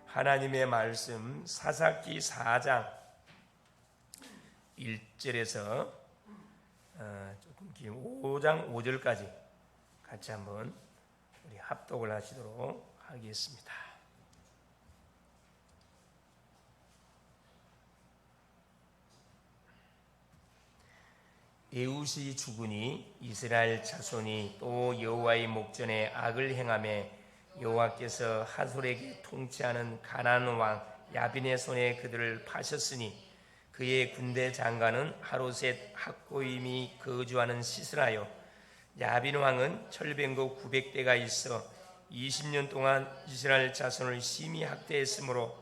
하나님의 말씀 사사기 4장 1절에서 조금 긴 5장 5절까지 같이 한번 우리 합독을 하시도록 하겠습니다. 에훗이 죽으니 이스라엘 자손이 또 여호와의 목전에 악을 행하며 여호와께서 하솔에게 통치하는 가나안 왕 야빈의 손에 그들을 파셨으니 그의 군대 장관은 하로셋 학고임이 거주하는 시스라요. 야빈 왕은 철병거 900대가 있어 20년 동안 이스라엘 자손을 심히 학대했으므로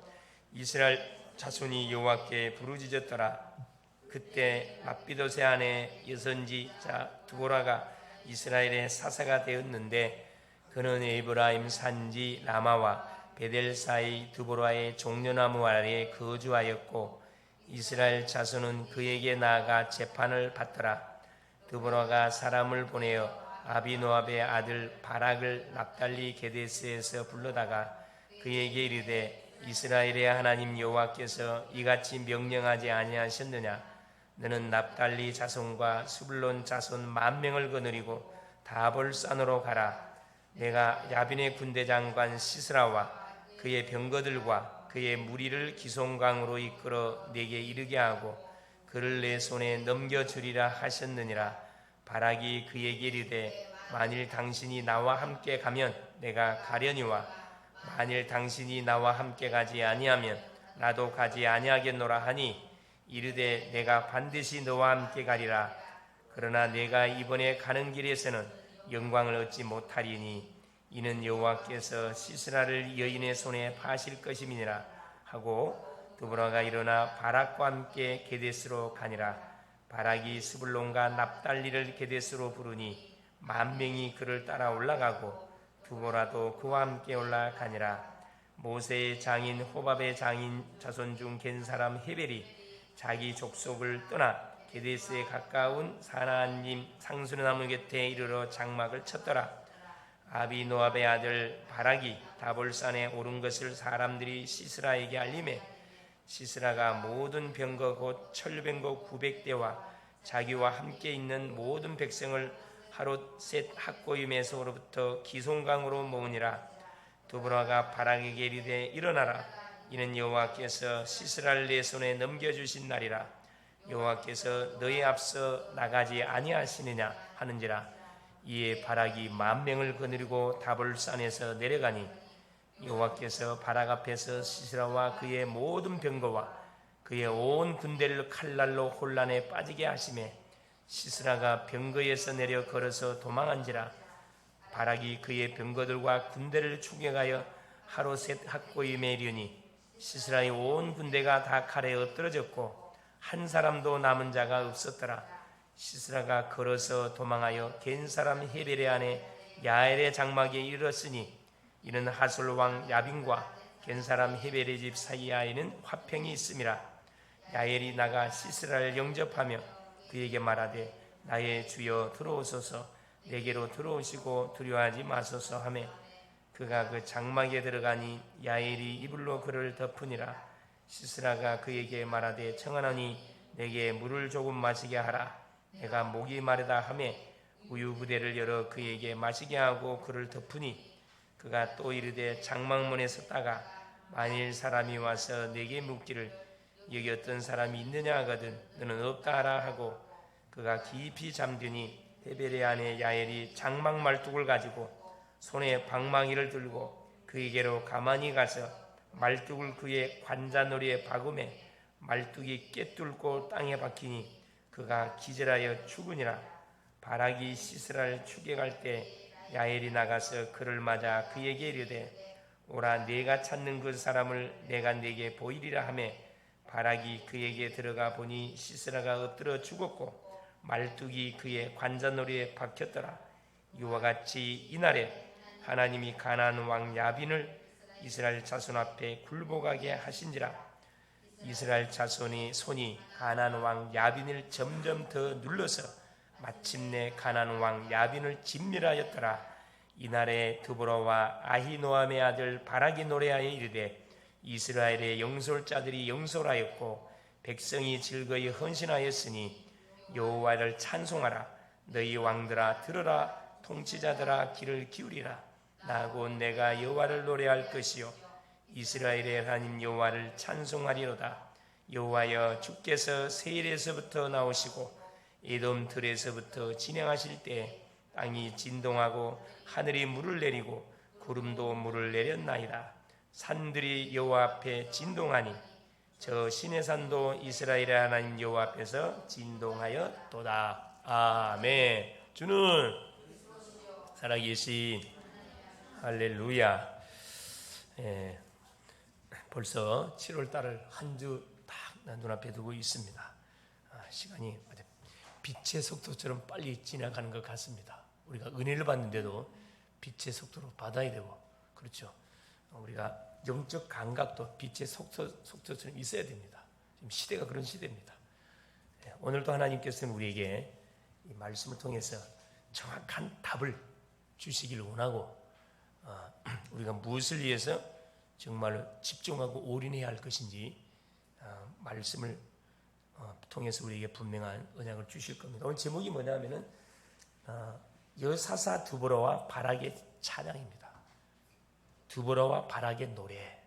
이스라엘 자손이 여호와께 부르짖었더라. 그때 맙비도세 아내 여선지자 두보라가 이스라엘의 사사가 되었는데 그는 에브라임 산지 라마와 베델 사이 두보라의 종려나무 아래에 거주하였고 이스라엘 자손은 그에게 나아가 재판을 받더라. 두보라가 사람을 보내어 아비노압의 아들 바락을 납달리 게데스에서 불러다가 그에게 이르되 이스라엘의 하나님 여호와께서 이같이 명령하지 아니하셨느냐? 너는 납달리 자손과 스불론 자손 10,000명을 거느리고 다볼산으로 가라. 내가 야빈의 군대 장관 시스라와 그의 병거들과 그의 무리를 기송강으로 이끌어 내게 이르게 하고 그를 내 손에 넘겨주리라 하셨느니라. 바락이 그에게 이르되 만일 당신이 나와 함께 가면 내가 가려니와 만일 당신이 나와 함께 가지 아니하면 나도 가지 아니하겠노라 하니 이르되 내가 반드시 너와 함께 가리라. 그러나 내가 이번에 가는 길에서는 영광을 얻지 못하리니 이는 여호와께서 시스라를 여인의 손에 파실 것임이니라 하고 두보라가 일어나 바락과 함께 게데스로 가니라. 바락이 스불론과 납달리를 게데스로 부르니 10,000명이 그를 따라 올라가고 두보라도 그와 함께 올라가니라. 모세의 장인 호밥의 장인 자손 중 겐 사람 헤벨이 자기 족속을 떠나 게데스에 가까운 사나안님 상수나무 곁에 이르러 장막을 쳤더라. 아비노압의 아들 바락이 다볼산에 오른 것을 사람들이 시스라에게 알림해 시스라가 모든 병거 곧 철병거 900대와 자기와 함께 있는 모든 백성을 하롯셋 학고임에서로부터 기송강으로 모으니라. 두보라가 바락에게 이르되 일어나라. 이는 여호와께서 시스라를 내 손에 넘겨주신 날이라. 여호와께서 너희 앞서 나가지 아니하시느냐 하는지라. 이에 바락이 10,000명을 거느리고 다볼산에서 내려가니 여호와께서 바락 앞에서 시스라와 그의 모든 병거와 그의 온 군대를 칼날로 혼란에 빠지게 하시매 시스라가 병거에서 내려 걸어서 도망한지라. 바락이 그의 병거들과 군대를 추격하여 하로셋 학고임에 이르니 시스라의 온 군대가 다 칼에 엎드러졌고 한 사람도 남은 자가 없었더라. 시스라가 걸어서 도망하여 겐 사람 헤벨의 아내 야엘의 장막에 이르렀으니 이는 하솔 왕 야빈과 겐 사람 헤벨의 집 사이야에는 화평이 있음이라. 야엘이 나가 시스라를 영접하며 그에게 말하되 나의 주여 들어오소서. 내게로 들어오시고 두려워하지 마소서 하매 그가 그 장막에 들어가니 야엘이 이불로 그를 덮으니라. 시스라가 그에게 말하되 청하노니 내게 물을 조금 마시게 하라. 내가 목이 마르다 하매 우유 부대를 열어 그에게 마시게 하고 그를 덮으니 그가 또 이르되 장막문에 섰다가 만일 사람이 와서 내게 묻기를 여기 어떤 사람이 있느냐 하거든 너는 없다 하라 하고 그가 깊이 잠드니 헤벨의 아내 야엘이 장막 말뚝을 가지고 손에 방망이를 들고 그에게로 가만히 가서 말뚝을 그의 관자놀이에 박음에 말뚝이 꿰뚫고 땅에 박히니 그가 기절하여 죽으니라. 바락이 시스라를 추격할 때 야엘이 나가서 그를 맞아 그에게 이르되 오라 네가 찾는 그 사람을 내가 네게 보이리라 하매 바락이 그에게 들어가 보니 시스라가 엎드려 죽었고 말뚝이 그의 관자놀이에 박혔더라. 이와 같이 이날에 하나님이 가나안 왕 야빈을 이스라엘 자손 앞에 굴복하게 하신지라. 이스라엘 자손이 손이 가나안 왕 야빈을 점점 더 눌러서 마침내 가나안 왕 야빈을 진멸하였더라. 이날에 드보라와 아히노암의 아들 바락이 노래하여 이르되 이스라엘의 영솔자들이 영솔하였고 백성이 즐거이 헌신하였으니 여호와를 찬송하라. 너희 왕들아 들으라. 통치자들아 귀를 기울이라. 나 곧 내가 여호와를 노래할 것이요 이스라엘의 하나님 여호와를 찬송하리로다. 여호와여, 주께서 세일에서부터 나오시고 에돔 들에서부터 진행하실 때 땅이 진동하고 하늘이 물을 내리고 구름도 물을 내렸나이다. 산들이 여호와 앞에 진동하니 저 시내산도 이스라엘의 하나님 여호와 앞에서 진동하였도다. 아멘. 주는 살아계신 할렐루야. 벌써 7월 달을 한 주 딱 눈앞에 두고 있습니다. 시간이 빛의 속도처럼 빨리 지나가는 것 같습니다. 우리가 은혜를 받는데도 빛의 속도로 받아야 되고, 그렇죠. 우리가 영적 감각도 빛의 속도처럼 있어야 됩니다. 지금 시대가 그런 시대입니다. 오늘도 하나님께서는 우리에게 이 말씀을 통해서 정확한 답을 주시기를 원하고, 우리가 무엇을 위해서 정말로 집중하고 올인해야 할 것인지 말씀을 통해서 우리에게 분명한 언약을 주실 겁니다. 오늘 제목이 뭐냐면은 여사사 두보라와 바락의 찬양입니다. 두보라와 바락의 노래,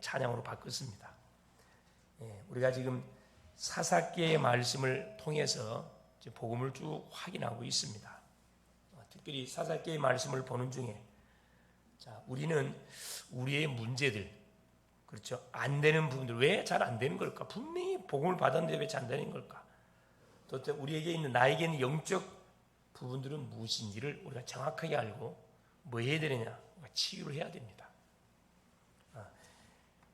찬양으로 바꿨습니다. 우리가 지금 사사기의 말씀을 통해서 복음을 쭉 확인하고 있습니다. 특별히 사사기의 말씀을 보는 중에 우리는 우리의 문제들, 그렇죠, 안 되는 부분들, 왜 잘 안 되는 걸까? 분명히 복음을 받았는데 왜 잘 안 되는 걸까? 또 우리에게 있는, 나에게 있는 영적 부분들은 무엇인지를 우리가 정확하게 알고 뭐 해야 되느냐? 치유를 해야 됩니다.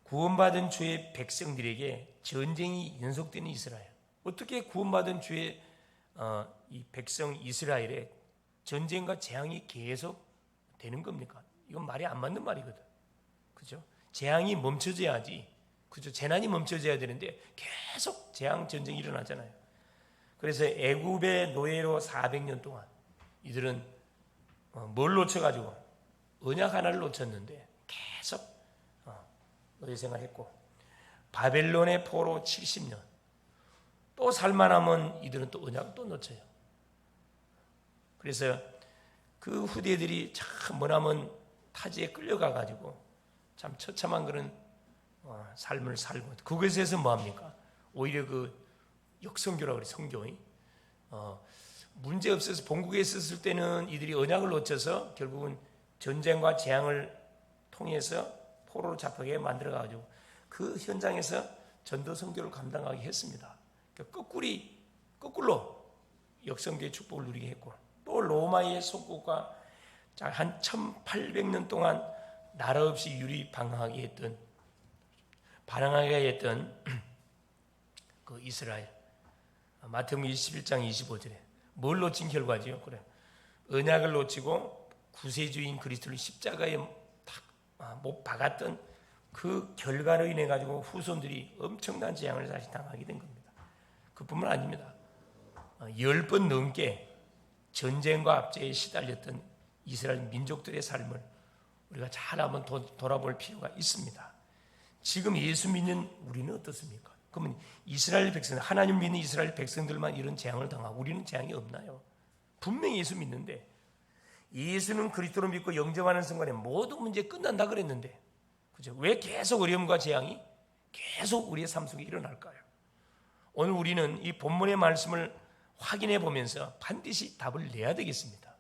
구원받은 주의 백성들에게 전쟁이 연속되는 이스라엘, 어떻게 구원받은 주의 이 백성 이스라엘에 전쟁과 재앙이 계속 되는 겁니까? 이건 말이 안 맞는 말이거든. 그죠? 재앙이 멈춰져야지. 그죠? 재난이 멈춰져야 되는데 계속 재앙 전쟁이 일어나잖아요. 그래서 애굽의 노예로 400년 동안 이들은 뭘 놓쳐가지고 언약 하나를 놓쳤는데 계속 노예 생활했고, 바벨론의 포로 70년 또 살만하면 이들은 또 언약을 또 놓쳐요. 그래서 그 후대들이 참 뭐냐면 타지에 끌려가가지고 참 처참한 그런 삶을 살고, 그것에서 뭐합니까? 오히려 그 역성교라고 그래, 성교인. 문제 없어서 본국에 있었을 때는 이들이 언약을 놓쳐서 결국은 전쟁과 재앙을 통해서 포로로 잡히게 만들어가지고 그 현장에서 전도 선교를 감당하게 했습니다. 그러니까 거꾸로 역성교의 축복을 누리게 했고, 또 로마의 속국과 한 1800년 동안 나라 없이 발항하게 했던 그 이스라엘. 마태복음 21장 25절에 뭘 놓친 결과지요? 그래, 언약을 놓치고 구세주인 그리스도를 십자가에 못 박았던 그 결과로 인해 가지고 후손들이 엄청난 재앙을 다시 당하게 된 겁니다. 그뿐만 아닙니다. 10번 넘게 전쟁과 압제에 시달렸던 이스라엘 민족들의 삶을 우리가 잘 한번 돌아볼 필요가 있습니다. 지금 예수 믿는 우리는 어떻습니까? 그러면 이스라엘 백성, 하나님 믿는 이스라엘 백성들만 이런 재앙을 당하고 우리는 재앙이 없나요? 분명히 예수 믿는데, 예수는 그리스도를 믿고 영접하는 순간에 모든 문제 끝난다 그랬는데, 그죠? 왜 계속 어려움과 재앙이 계속 우리의 삶 속에 일어날까요? 오늘 우리는 이 본문의 말씀을 확인해 보면서 반드시 답을 내야 되겠습니다.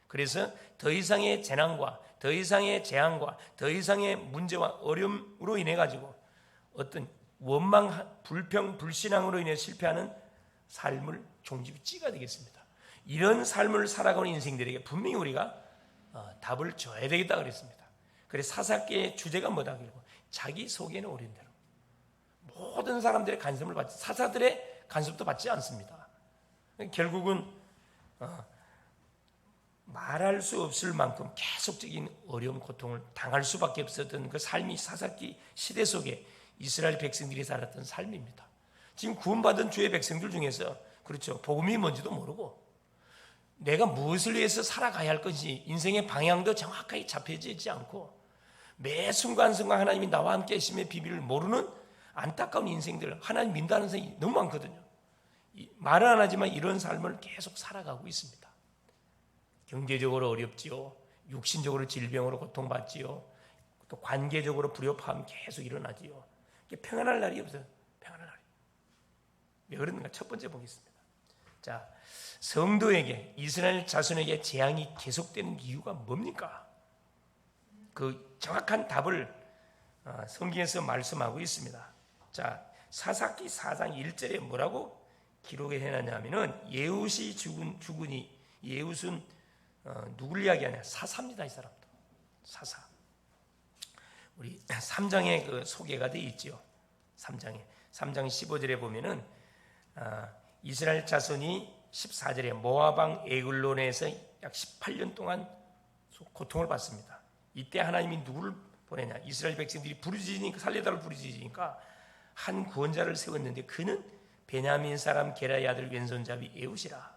그래서 더 이상의 재난과 더 이상의 재앙과 더 이상의 문제와 어려움으로 인해 가지고 어떤 원망, 불평, 불신앙으로 인해 실패하는 삶을 종집이 찍어야 되겠습니다. 이런 삶을 살아가는 인생들에게 분명히 우리가 답을 줘야 되겠다 그랬습니다. 그래서 사사기의 주제가 뭐다? 결국 자기 속에는 옳은 대로 모든 사람들의 간섭을 받지, 사사들의 간섭도 받지 않습니다. 결국은 말할 수 없을 만큼 계속적인 어려움, 고통을 당할 수밖에 없었던 그 삶이 사사기 시대 속에 이스라엘 백성들이 살았던 삶입니다. 지금 구원받은 주의 백성들 중에서, 그렇죠, 복음이 뭔지도 모르고 내가 무엇을 위해서 살아가야 할 것인지 인생의 방향도 정확하게 잡혀지지 않고 매 순간순간 하나님이 나와 함께 하심의 비밀을 모르는 안타까운 인생들, 하나님 민다는 사람이 너무 많거든요. 말은 안 하지만 이런 삶을 계속 살아가고 있습니다. 경제적으로 어렵지요. 육신적으로 질병으로 고통받지요. 또 관계적으로 불협화음 계속 일어나지요. 평안할 날이 없어요. 평안할 날이. 왜 그런가? 첫 번째 보겠습니다. 자, 성도에게, 이스라엘 자손에게 재앙이 계속되는 이유가 뭡니까? 그 정확한 답을 성경에서 말씀하고 있습니다. 자, 사사기 4장 1절에 뭐라고 기록을 해놨냐면은 예웃이 죽으니, 예웃은 누구를 이야기하냐? 사사입니다. 이 사람도 사사. 우리 3장에 그 소개가 되어 있죠. 3장 15절에 보면은 이스라엘 자손이 14절에 모압왕 에글론에서 약 18년 동안 고통을 받습니다. 이때 하나님이 누구를 보내냐? 이스라엘 백성들이 부르짖으니까, 살려달라고 부르짖으니까 한 구원자를 세웠는데 그는 베냐민 사람 게라의 아들 왼손잡이 에웃이라.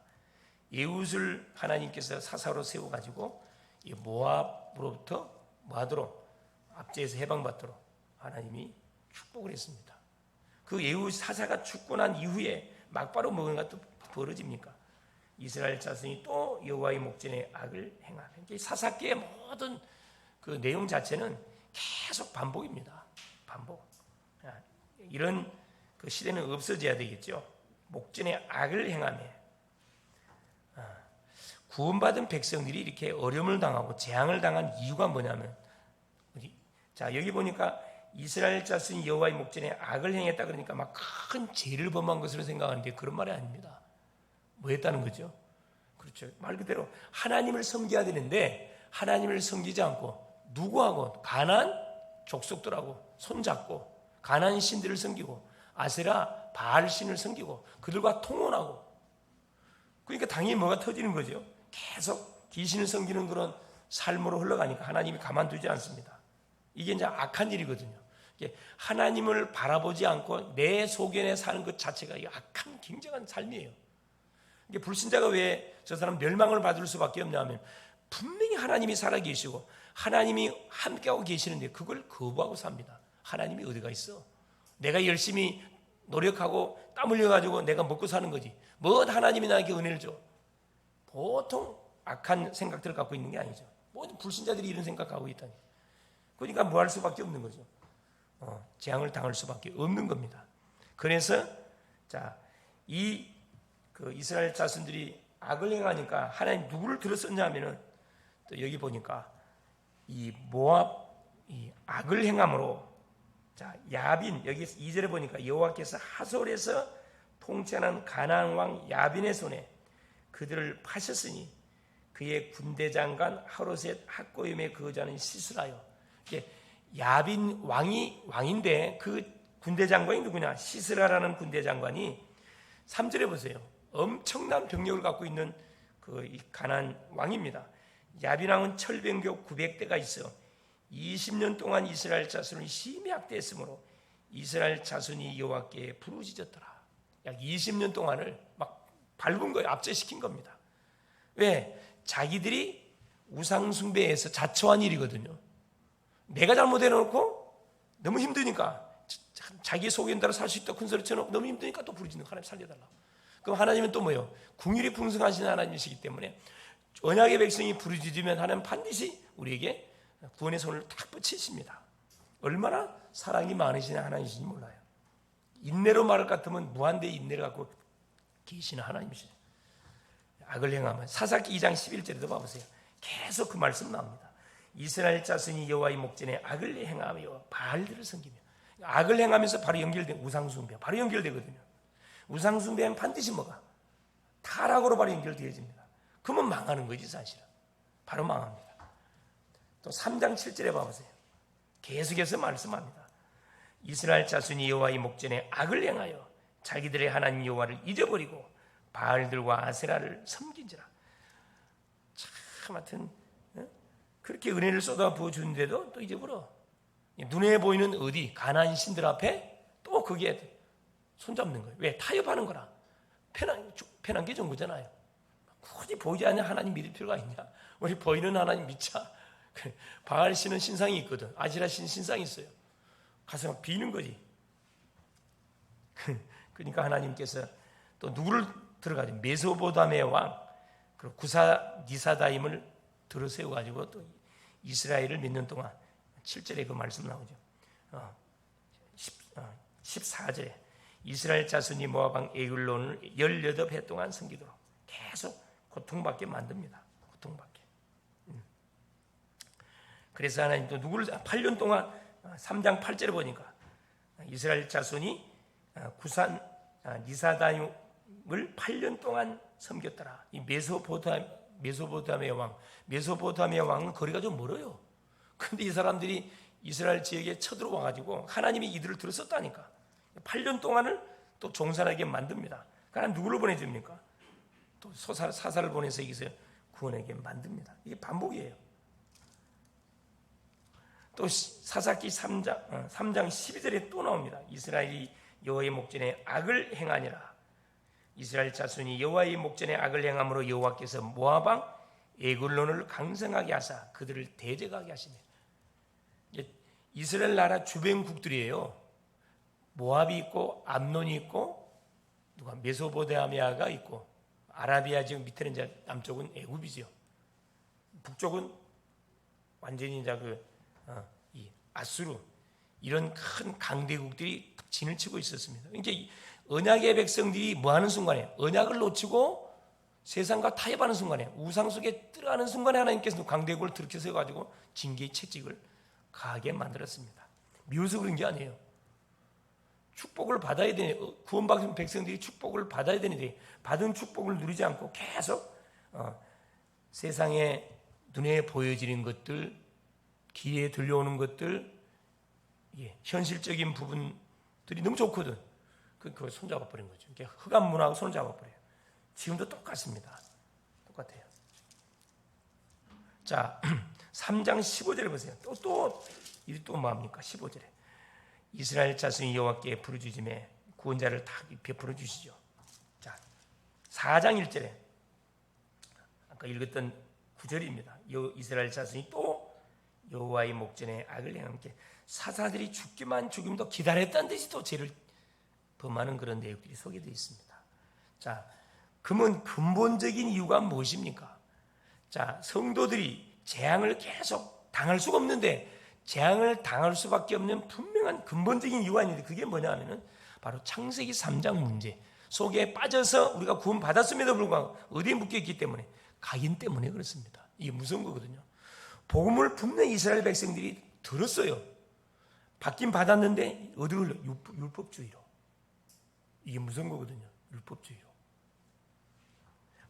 에웃을 하나님께서 사사로 세워가지고 모압으로부터 뭐하도록, 압제에서 해방받도록 하나님이 축복을 했습니다. 그 에웃 사사가 죽고 난 이후에 막바로 뭐가 또 벌어집니까? 이스라엘 자손이 또 여호와의 목전에 악을 행하며, 사사기의 모든 그 내용 자체는 계속 반복입니다. 반복. 이런 그 시대는 없어져야 되겠죠. 목전에 악을 행하며. 구원받은 백성들이 이렇게 어려움을 당하고 재앙을 당한 이유가 뭐냐면, 자, 여기 보니까 이스라엘 자손이 여호와의 목전에 악을 행했다 그러니까 막 큰 죄를 범한 것으로 생각하는데 그런 말이 아닙니다. 뭐 했다는 거죠? 그렇죠. 말 그대로 하나님을 섬겨야 되는데 하나님을 섬기지 않고 누구하고, 가나안 족속들하고 손잡고 가나안 신들을 섬기고 아세라 바알 신을 섬기고 그들과 통혼하고, 그러니까 당연히 뭐가 터지는 거죠. 계속 귀신을 섬기는 그런 삶으로 흘러가니까 하나님이 가만두지 않습니다. 이게 이제 악한 일이거든요. 하나님을 바라보지 않고 내 소견에 사는 것 자체가 악한 굉장한 삶이에요. 이게 불신자가 왜 저 사람 멸망을 받을 수밖에 없냐면, 분명히 하나님이 살아계시고 하나님이 함께하고 계시는데 그걸 거부하고 삽니다. 하나님이 어디가 있어? 내가 열심히 노력하고 땀 흘려가지고 내가 먹고 사는 거지, 뭐 하나님이 나에게 은혜를 줘? 보통 악한 생각들을 갖고 있는 게 아니죠. 모든 불신자들이 이런 생각하고 있다니. 그러니까 뭐 할 수밖에 없는 거죠. 재앙을 당할 수밖에 없는 겁니다. 그래서 자, 그 이스라엘 자손들이 악을 행하니까 하나님 누구를 들었었냐 하면은, 또 여기 보니까 이 모압 이 악을 행함으로, 자, 야빈, 여기 2절에 보니까 여호와께서 하솔에서 통치하는 가나안 왕 야빈의 손에 그들을 파셨으니 그의 군대 장관 하롯셋 학고임에 거주하는 시스라요. 야빈 왕인데 그 군대 장관이 누구냐? 시스라라는 군대 장관이 3절에 보세요. 엄청난 병력을 갖고 있는 그 가나안 왕입니다. 야빈 왕은 철병교 900대가 있어 20년 동안 이스라엘 자손을 심히 학대했으므로 이스라엘 자손이 여호와께 부르짖었더라. 약 20년 동안을 막 밟은 거예요. 압제시킨 겁니다. 왜? 자기들이 우상숭배에서 자초한 일이거든요. 내가 잘못해놓고 너무 힘드니까, 자기 소견 대로 살 수 있다 큰 소리 쳐놓고 너무 힘드니까 또 부르짖는 거예요. 하나님 살려달라고. 그럼 하나님은 또 뭐예요? 궁율이 풍성하신 하나님이시기 때문에 언약의 백성이 부르짖으면 하나님 반드시 우리에게 구원의 손을 탁 뻗치십니다. 얼마나 사랑이 많으신 하나님이신지 몰라요. 인내로 말할 것 같으면 무한대의 인내를 갖고 계시는 하나님이시죠. 악을 행하면, 사사기 2장 11절에도 봐보세요. 계속 그 말씀 나옵니다. 이스라엘 자손이 여호와의 목전에 악을 행하며 바알들을 섬기며. 악을 행하면서 바로 연결된 우상숭배, 바로 연결되거든요. 우상숭배는 반드시 뭐가? 타락으로 바로 연결되어집니다. 그러면 망하는 거지 사실은. 바로 망합니다. 또 3장 7절에 봐보세요. 계속해서 말씀합니다. 이스라엘 자손이 여호와의 목전에 악을 행하여 자기들의 하나님 여호와를 잊어버리고 바알들과 아세라를 섬긴지라. 참, 하여튼 그렇게 은혜를 쏟아 부어주는데도 또 잊어버려. 눈에 보이는 어디 가나안 신들 앞에 또 거기에 손잡는 거예요. 왜? 타협하는 거라. 편한 게 좋은 거잖아요. 굳이 보이지 않는 하나님 믿을 필요가 있냐? 우리 보이는 하나님 믿자. 바알 신은 신상이 있거든. 아시라 신 신상이 있어요. 가서 막 비는 거지. 그러니까 하나님께서 또 누구를 들어가지고 메소보다미아 왕 그리고 구사 니사다임을 들어 세워가지고 또 이스라엘을 몇 년 동안 7절에 그 말씀 나오죠. 14절에 이스라엘 자손이 모압 왕 에글론을 18해 동안 섬기도록 계속 고통받게 만듭니다. 고통받게. 그래서 하나님 또 누구를 8년 동안 3장 8절에 보니까 이스라엘 자손이 구산 니사다임을 8년 동안 섬겼더라. 이 메소포타미아 왕, 메소포타미아 왕은 거리가 좀 멀어요. 근데 이 사람들이 이스라엘 지역에 쳐들어와 가지고 하나님이 이들을 들었었다니까. 8년 동안을 또 종살하게 만듭니다. 그러나 누구를 보내줍니까? 또 사사를 보내서 여기서 구원하게 만듭니다. 이게 반복이에요. 또 사사기 3장 12절에 또 나옵니다. 이스라엘이 여호와의 목전에 악을 행하니라. 이스라엘 자손이 여호와의 목전에 악을 행함으로 여호와께서 모압 왕 에글론을 강성하게 하사 그들을 대적하게 하시네. 이스라엘 나라 주변국들이에요. 모압이 있고 암논이 있고 누가 메소포타미아가 있고 아라비아 지역 밑에는 이제 남쪽은 애굽이죠. 북쪽은 완전히 이제 이 아수르 이런 큰 강대국들이 진을 치고 있었습니다. 이제 언약의 백성들이 뭐 하는 순간에 언약을 놓치고 세상과 타협하는 순간에 우상 속에 들어가는 순간에 하나님께서 강대국을 들켜서 가지고 징계의 채찍을 가하게 만들었습니다. 미워서 그런 게 아니에요. 축복을 받아야 되니 구원받은 백성들이 축복을 받아야 되는데 받은 축복을 누리지 않고 계속 세상에 눈에 보여지는 것들, 귀에 들려오는 것들, 현실적인 부분들이 너무 좋거든. 그걸 손잡아 버린 거죠. 흑암 문화하고 손잡아 버려요. 지금도 똑같습니다. 똑같아요. 자, 3장 15절에 보세요. 또 뭐합니까? 15절에 이스라엘 자손이 여호와께 부르짖음에 구원자를 다 베풀어 주시죠. 자, 4장 1절에 아까 읽었던 9절입니다. 이스라엘 자손이 또 여호와의 목전에 악을 행함께 사사들이 죽기도 기다렸다는 듯이 또 죄를 범하는 그런 내용들이 소개되어 있습니다. 자, 그러면 근본적인 이유가 무엇입니까? 자, 성도들이 재앙을 계속 당할 수가 없는데 재앙을 당할 수밖에 없는 분명한 근본적인 이유가 있는데 그게 뭐냐 하면은 바로 창세기 3장 문제 속에 빠져서 우리가 구원 받았음에도 불구하고 어디에 묶여 있기 때문에 가인 때문에 그렇습니다. 이게 무서운 거거든요. 복음을 분명히 이스라엘 백성들이 들었어요. 받긴 받았는데 어디로 흘러? 율법주의로. 이게 무서운 거거든요. 율법주의로.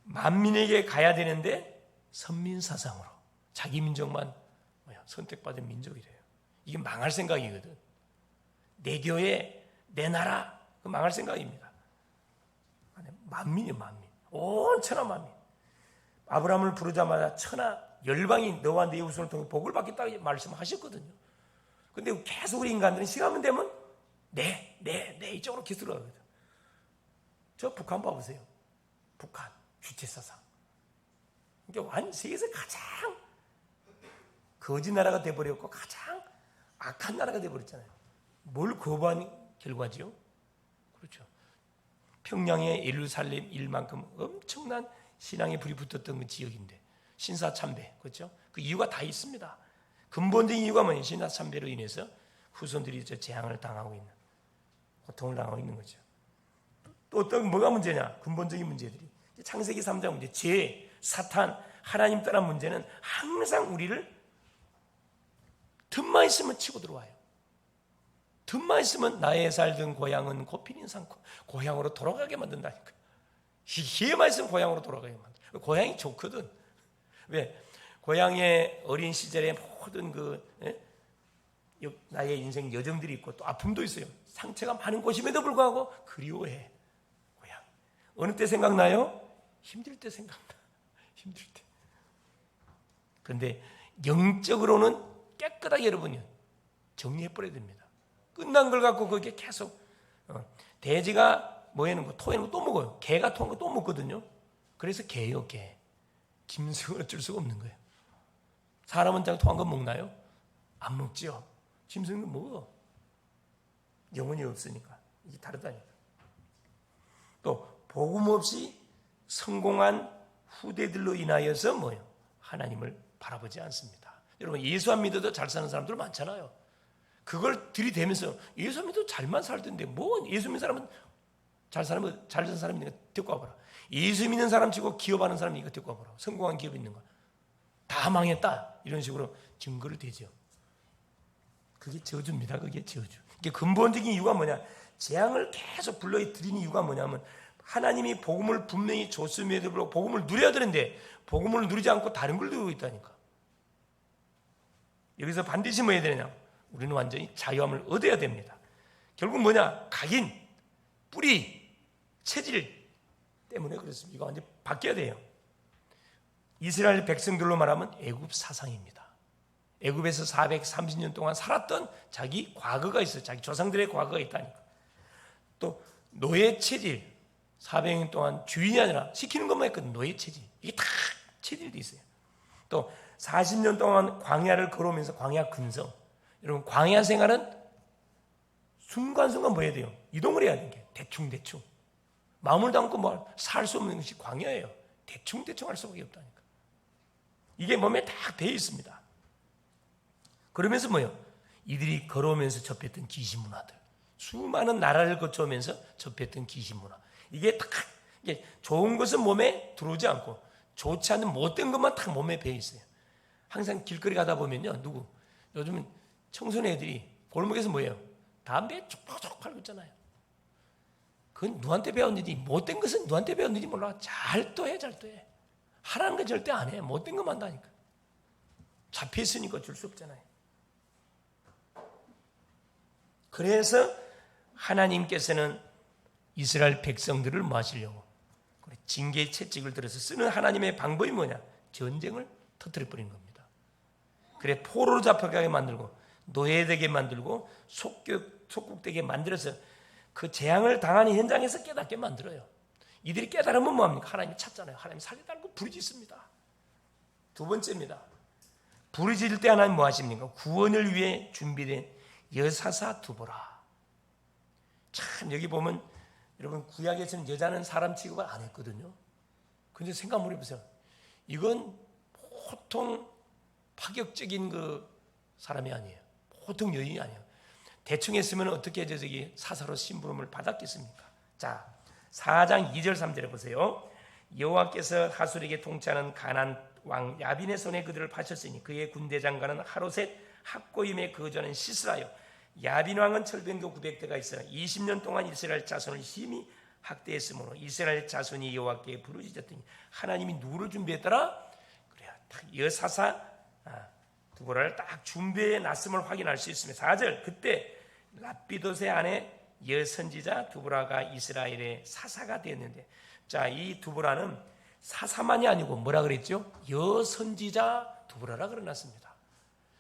만민에게 가야 되는데 선민사상으로 자기 민족만 선택받은 민족이래요. 이게 망할 생각이거든. 내 교회, 내 나라, 그 망할 생각입니다. 만민이요, 만민. 온 천하 만민. 아브라함을 부르자마자 천하 열방이 너와 네 후손을 통해 복을 받겠다고 말씀하셨거든요. 근데 계속 우리 인간들은 시간만 되면 내 이쪽으로 계속 들어가거든. 저 북한 봐보세요. 북한 주체사상. 그러니까 세계에서 가장 거짓 나라가 돼버렸고 가장 악한 나라가 돼버렸잖아요. 뭘 거부한 결과지요? 그렇죠. 평양의 예루살렘 일만큼 엄청난 신앙의 불이 붙었던 그 지역인데 신사참배, 그렇죠? 그 이유가 다 있습니다. 근본적인 이유가 뭐냐면 신사참배로 인해서 후손들이 저 재앙을 당하고 있는, 고통을 당하고 있는 거죠. 또 어떤 뭐가 문제냐? 근본적인 문제들이 창세기 3장 문제, 죄, 사탄, 하나님 떠난 문제는 항상 우리를 틈만 있으면 치고 들어와요. 틈만 있으면 나의 살던 고향은 고피는 산고 고향으로 돌아가게 만든다니까. 기회만 있으면 고향으로 돌아가게 만든다. 고향이 좋거든. 왜? 고향의 어린 시절에 모든 나의 인생 여정들이 있고 또 아픔도 있어요. 상처가 많은 곳임에도 불구하고 그리워해. 고향. 어느 때 생각나요? 힘들 때 생각나. 힘들 때. 그런데 영적으로는 깨끗하게 여러분이 정리해버려야 됩니다. 끝난 걸 갖고 그게 계속 돼지가 뭐 해는 거, 토해는 거 또 먹어요. 개가 토한 거 또 먹거든요. 그래서 개요, 개. 짐승은 어쩔 수가 없는 거예요. 사람은 통한 거 먹나요? 안 먹죠. 짐승은 먹어. 영혼이 없으니까. 이게 다르다니까. 또 복음 없이 성공한 후대들로 인하여서 뭐예요? 하나님을 바라보지 않습니다. 여러분, 예수 안 믿어도 잘 사는 사람들 많잖아요. 그걸 들이대면서 예수 안 믿어도 잘만 살던데 뭐 예수 믿는 사람은 잘 사는 사람이니까 데리고 와봐라. 예수 믿는 사람 치고 기업하는 사람이니까 데리고 와봐라. 성공한 기업 있는 거 다 망했다 이런 식으로 증거를 대죠. 그게 저주입니다. 그게 저주. 이게 근본적인 이유가 뭐냐? 재앙을 계속 불러들이는 이유가 뭐냐면 하나님이 복음을 분명히 줬음에도 불구하고 복음을 누려야 되는데 복음을 누리지 않고 다른 걸 누리고 있다니까. 여기서 반드시 뭐 해야 되느냐? 우리는 완전히 자유함을 얻어야 됩니다. 결국 뭐냐? 각인, 뿌리, 체질 때문에 그렇습니다. 이거 완전히 바뀌어야 돼요. 이스라엘 백성들로 말하면 애굽 사상입니다. 애굽에서 430년 동안 살았던 자기 과거가 있어요. 자기 조상들의 과거가 있다니까. 또 노예 체질, 400년 동안 주인이 아니라 시키는 것만 했거든. 노예 체질. 이게 다 체질도 있어요. 또 40년 동안 광야를 걸어오면서 광야 근성. 여러분, 광야 생활은 순간순간 뭐 해야 돼요? 이동을 해야 되는 게 대충 마음을 담고 뭐 살 수 없는 것이 광야예요. 대충 할 수밖에 없다니까. 이게 몸에 딱 되어 있습니다. 그러면서 뭐예요? 이들이 걸어오면서 접했던 귀신 문화들, 수많은 나라를 거쳐오면서 접했던 귀신 문화, 이게 좋은 것은 몸에 들어오지 않고 좋지 않은 못된 것만 딱 몸에 배어 있어요. 항상 길거리 가다 보면요, 요즘은 청소년 애들이 골목에서 뭐예요? 담배 쪽쪽 팔고 있잖아요. 그건 누구한테 배웠는지, 못된 것은 누구한테 배웠는지 몰라. 잘 또 해. 하라는 건 절대 안 해. 못된 것만 한다니까. 잡혀있으니까 줄 수 없잖아요. 그래서 하나님께서는 이스라엘 백성들을 뭐 하시려고? 징계의 채찍을 들어서 쓰는 하나님의 방법이 뭐냐? 전쟁을 터뜨려버리는 겁니다. 그래, 포로로 잡혀가게 만들고 노예되게 만들고 속국되게 만들어서 그 재앙을 당하는 현장에서 깨닫게 만들어요. 이들이 깨달으면 뭐합니까? 하나님이 찾잖아요. 하나님 살려달라고 부르짖습니다. 두 번째입니다. 부르짖을 때 하나님 뭐 하십니까? 구원을 위해 준비된 여사사 두보라. 참, 여기 보면 여러분, 구약에서는 여자는 사람 취급을 안 했거든요. 근데 생각 한번 해보세요. 이건 보통 파격적인 그 사람이 아니에요. 보통 여인이 아니에요. 대충 했으면 어떻게 저기 사사로 심부름을 받았겠습니까? 자, 4장 2절 3절에 보세요. 여호와께서 하술에게 통치하는 가나안 왕 야빈의 손에 그들을 파셨으니 그의 군대 장관은 하롯셋 학고임에 거주하는 시스라요. 야빈 왕은 철병거 900대가 있어 20년 동안 이스라엘 자손을 심히 학대했으므로 이스라엘 자손이 여호와께 부르짖었더니 하나님이 누구를 준비했더라? 그래야 여사사 두보라를 딱 준비해 놨음을 확인할 수 있습니다. 4절, 그때 랍비돗의 아내 여선지자 두보라가 이스라엘의 사사가 되었는데, 자, 이 두보라는 사사만이 아니고 뭐라 그랬죠? 여선지자 두보라라 그러놨습니다.